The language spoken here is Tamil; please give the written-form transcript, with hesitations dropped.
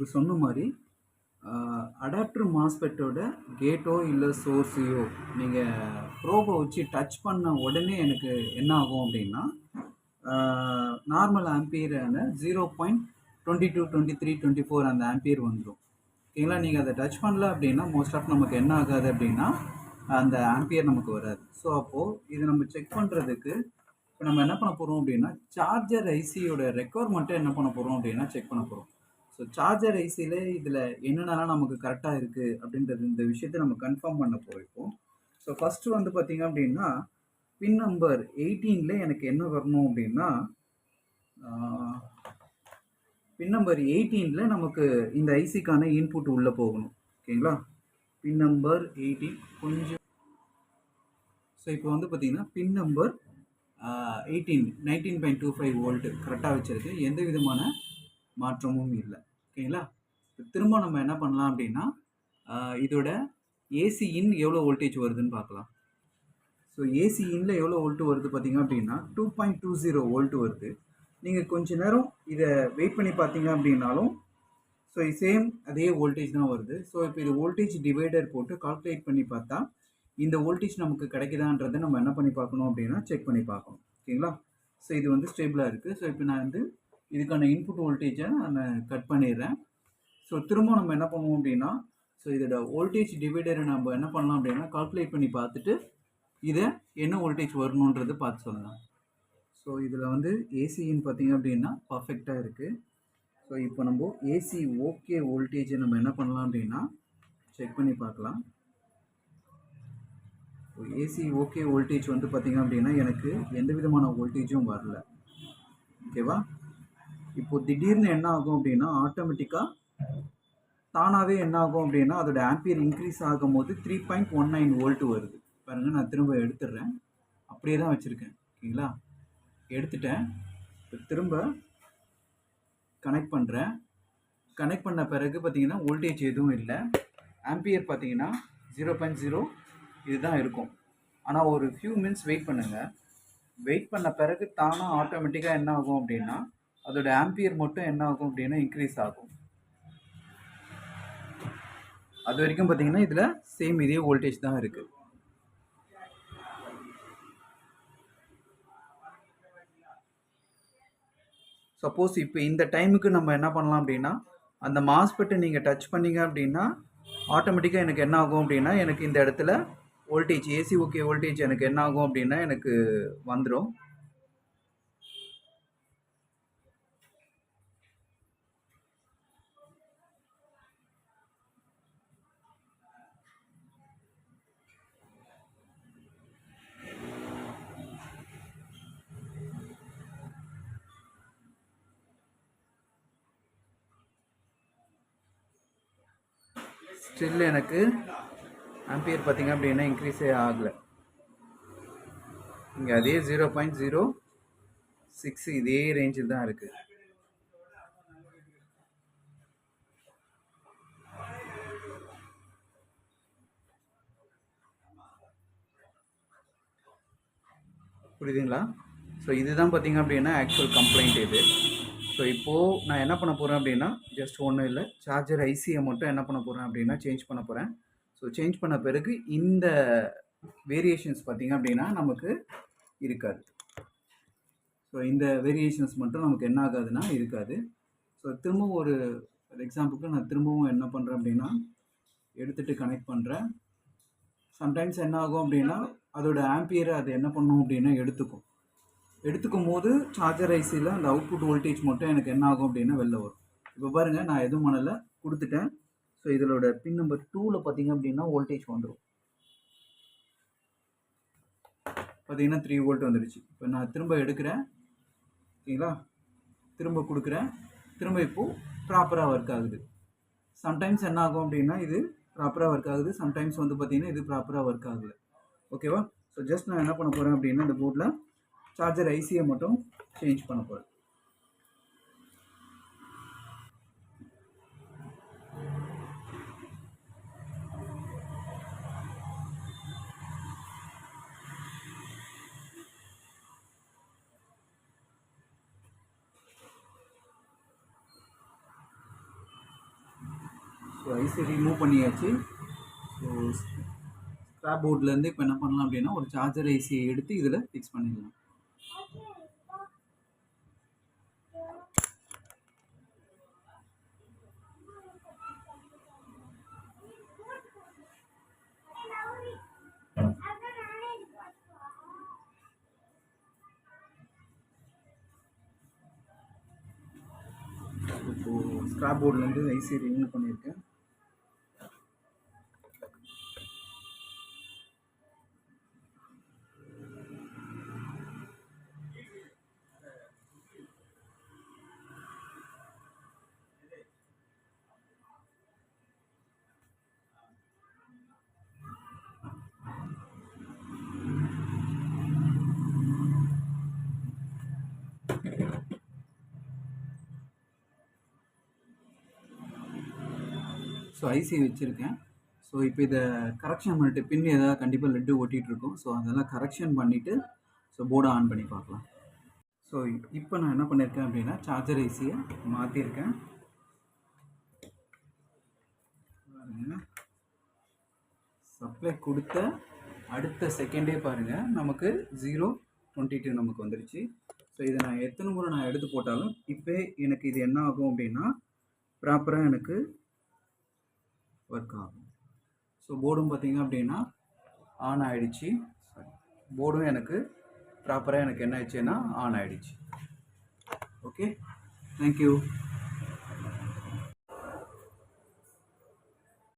உங்களுக்கு சொன்ன மாரி அடாப்டர் மாஸ்பெட்டோட கேட்டோ இல்லை சோர்ஸையோ நீங்கள் ப்ரோபை வச்சு டச் பண்ண உடனே எனக்கு என்ன ஆகும் அப்படின்னா நார்மல் ஆம்பியரான 0.22 23 24 அந்த ஆம்பியர் வந்துடும். ஓகேங்களா? நீங்கள் அதை டச் பண்ணல அப்படின்னா மோஸ்ட் ஆஃப் நமக்கு என்ன ஆகாது அப்படின்னா அந்த ஆம்பியர் நமக்கு வராது. ஸோ அப்போது இது நம்ம செக் பண்ணுறதுக்கு இப்போ நம்ம என்ன பண்ண போகிறோம் அப்படின்னா சார்ஜர் ஐசியோட ரெக்குவயர்மெண்ட்டை என்ன பண்ண போகிறோம் அப்படின்னா செக் பண்ண போகிறோம். ஸோ சார்ஜர் ஐசியில் இதில் என்னென்னலாம் நமக்கு கரெக்டாக இருக்குது அப்படின்றது இந்த விஷயத்தை நம்ம கன்ஃபார்ம் பண்ண போயிருக்கோம். ஸோ ஃபஸ்ட்டு வந்து பார்த்திங்க அப்படின்னா பின் நம்பர் 18 எனக்கு என்ன வரணும் அப்படின்னா பின் நம்பர் 18 நமக்கு இந்த ஐசிக்கான இன்புட் உள்ளே போகணும். ஓகேங்களா? பின் நம்பர் 18 கொஞ்சம். ஸோ இப்போ வந்து பார்த்திங்கன்னா பின் நம்பர் 19.25 வோல்ட்டு கரெக்டாக வச்சுருக்கு. எந்த விதமான மாற்றமும் இல்லை. ஓகேங்களா? திரும்ப நம்ம என்ன பண்ணலாம் அப்படின்னா இதோட ஏசி இன் எவ்வளோ வோல்டேஜ் வருதுன்னு பார்க்கலாம். ஸோ ஏசி இன்ல எவ்வளோ வோல்ட்டு வருது பார்த்தீங்க அப்படின்னா 2.20 வோல்ட்டு வருது. நீங்கள் கொஞ்ச நேரம் இதை வெயிட் பண்ணி பார்த்தீங்க அப்படின்னாலும் ஸோ சேம் அதே வோல்டேஜ் தான் வருது. ஸோ இப்போ இது வோல்டேஜ் டிவைடர் போட்டு கால்குலேட் பண்ணி பார்த்தா இந்த வோல்டேஜ் நமக்கு கிடைக்குதான்றதை நம்ம என்ன பண்ணி பார்க்கணும் அப்படின்னா செக் பண்ணி பார்க்கணும். ஓகேங்களா? ஸோ இது வந்து ஸ்டேபிளாக இருக்குது. ஸோ இப்போ நான் வந்து இதுக்கான இன்புட் வோல்டேஜை நான் கட் பண்ணிடுறேன். ஸோ திரும்ப நம்ம என்ன பண்ணுவோம் அப்படின்னா ஸோ இதோட வோல்டேஜ் டிவைடரை நம்ம என்ன பண்ணலாம் அப்படின்னா கால்குலேட் பண்ணி பார்த்துட்டு இதை என்ன வோல்டேஜ் வரணுன்றது பார்த்து சொல்லலாம். ஸோ இதில் வந்து ஏசின்னு பார்த்தீங்க அப்படின்னா பர்ஃபெக்டாக இருக்குது. ஸோ இப்போ நம்ம ஏசி ஓகே வோல்டேஜை நம்ம என்ன பண்ணலாம் அப்படின்னா செக் பண்ணி பார்க்கலாம். ஸோ ஏசி ஓகே வோல்டேஜ் வந்து பார்த்திங்க அப்படின்னா எனக்கு எந்த விதமான வோல்டேஜும் வரல. ஓகேவா? இப்போ திடீர்னு என்ன ஆகும் அப்படின்னா ஆட்டோமேட்டிக்காக தானாகவே என்ன ஆகும் அப்படின்னா அதோட ஆம்பியர் இன்க்ரீஸ் ஆகும்போது 3.19 வோல்ட்டு வருது. பாருங்கள், நான் திரும்ப எடுத்துடுறேன். அப்படியே தான் வச்சுருக்கேன். ஓகேங்களா? எடுத்துட்டேன். இப்போ திரும்ப கனெக்ட் பண்ணுறேன். கனெக்ட் பண்ண பிறகு பார்த்தீங்கன்னா வோல்டேஜ் எதுவும் இல்லை. ஆம்பியர் பார்த்தீங்கன்னா 0.0 இதுதான் இருக்கும். ஆனால் ஒரு ஃபியூ மினிட்ஸ் வெயிட் பண்ணுங்கள். வெயிட் பண்ண பிறகு தானாக ஆட்டோமேட்டிக்காக என்ன ஆகும் அப்படின்னா அதோட ஆம்பியர் மட்டும் என்ன ஆகும் அப்படின்னா இன்க்ரீஸ் ஆகும். அது வரைக்கும் பார்த்தீங்கன்னா இதில் சேம் இதே வோல்டேஜ் தான் இருக்குது. சப்போஸ் இப்போ இந்த டைமுக்கு நம்ம என்ன பண்ணலாம் அப்படின்னா அந்த மாஸ்பெட்டை நீங்கள் டச் பண்ணிங்க அப்படின்னா ஆட்டோமேட்டிக்காக எனக்கு என்ன ஆகும் அப்படின்னா எனக்கு இந்த இடத்துல வோல்டேஜ் ஏசி ஓகே வோல்டேஜ் எனக்கு என்ன ஆகும் அப்படின்னா எனக்கு வந்துடும். ஸ்டில் எனக்கு ஆம்பியர் பார்த்திங்க அப்படின்னா இன்க்ரீஸே ஆகலை. இங்கே அதே 0.06 இதே ரேஞ்சில் தான் இருக்குது. புரியுதுங்களா? ஸோ இதுதான் பார்த்திங்க அப்படின்னா ஆக்சுவல் கம்ப்ளைண்ட் இது. ஸோ இப்போது நான் என்ன பண்ண போகிறேன் அப்படின்னா ஜஸ்ட் ஒன்றும் இல்லை, சார்ஜர் ஐசியை மட்டும் என்ன பண்ண போகிறேன் அப்படின்னா சேஞ்ச் பண்ண போகிறேன். ஸோ சேஞ்ச் பண்ண பிறகு இந்த வேரியேஷன்ஸ் பார்த்திங்க அப்படின்னா நமக்கு இருக்காது. ஸோ இந்த வேரியேஷன்ஸ் மட்டும் நமக்கு என்ன ஆகாதுன்னா இருக்காது. ஸோ திரும்பவும் ஒரு எக்ஸாம்பிளுக்கு நான் திரும்பவும் என்ன பண்ணுறேன் அப்படின்னா எடுத்துகிட்டு கனெக்ட் பண்ணுறேன். சம்டைம்ஸ் என்ன ஆகும் அப்படின்னா அதோட ஆம்பியரை அது என்ன பண்ணும் அப்படின்னா எடுத்துக்கும் போது சார்ஜர் ஐசியில் அந்த அவுட்புட் வோல்டேஜ் மட்டும் எனக்கு என்ன ஆகும் அப்படின்னா வெளில வரும். இப்போ பாருங்கள், நான் எதுவும் பண்ணலை, கொடுத்துட்டேன். ஸோ இதோட பின் நம்பர் 2ல் பார்த்தீங்க அப்படின்னா வோல்டேஜ் வந்துடும். பார்த்தீங்கன்னா 3 வோல்ட் வந்துடுச்சு. இப்போ நான் திரும்ப எடுக்கிறேன். ஓகேங்களா? திரும்ப கொடுக்குறேன். திரும்ப இப்போது ப்ராப்பராக ஒர்க் ஆகுது. சம்டைம்ஸ் என்ன ஆகும் அப்படின்னா இது ப்ராப்பராக ஒர்க் ஆகுது, சம்டைம்ஸ் வந்து பார்த்திங்கன்னா இது ப்ராப்பராக ஒர்க் ஆகலை. ஓகேவா? ஸோ ஜஸ்ட் நான் என்ன பண்ண போகிறேன் அப்படின்னா இந்த போர்டில் சார்ஜர் ஐசியை மட்டும் சேஞ்ச் பண்ண போகிறேன். ஸோ ஐசி ரிமூவ் பண்ணியாச்சு. ஸோ ஸ்க்ராப் போர்ட்லேருந்து இப்போ என்ன பண்ணலாம் அப்படின்னா ஒரு சார்ஜர் ஐசியை எடுத்து இதில் ஃபிக்ஸ் பண்ணிடலாம். இப்போது ஸ்க்ராப் போர்ட்லேருந்து ஐசி ரிமூவ் பண்ணியிருக்கேன். ஸோ ஐசி வச்சுருக்கேன். ஸோ இப்போ இதை கரெக்ஷன் பண்ணிட்டு பின் ஏதாவது கண்டிப்பாக லெட்டு ஓட்டிகிட்ருக்கோம். ஸோ அதெல்லாம் கரெக்ஷன் பண்ணிவிட்டு ஸோ போர்டை ஆன் பண்ணி பார்க்கலாம். ஸோ இப்போ நான் என்ன பண்ணியிருக்கேன் அப்படின்னா சார்ஜர் ஐசியை மாற்றிருக்கேன். சப்ளை கொடுத்த அடுத்த செகண்டே பாருங்கள் நமக்கு 0.22 நமக்கு வந்துடுச்சு. ஸோ இதை நான் எத்தனை முறை நான் எடுத்து போட்டாலும் இப்போ எனக்கு இது என்ன ஆகும் அப்படின்னா ப்ராப்பராக எனக்கு ஒர்க் ஆகும். ஸோ போர்டும் பார்த்திங்க அப்படின்னா ஆன் ஆகிடுச்சு. போர்டும் எனக்கு ப்ராப்பராக எனக்கு என்ன ஆயிடுச்சுன்னா ஆன் ஆகிடுச்சு. Okay, thank you.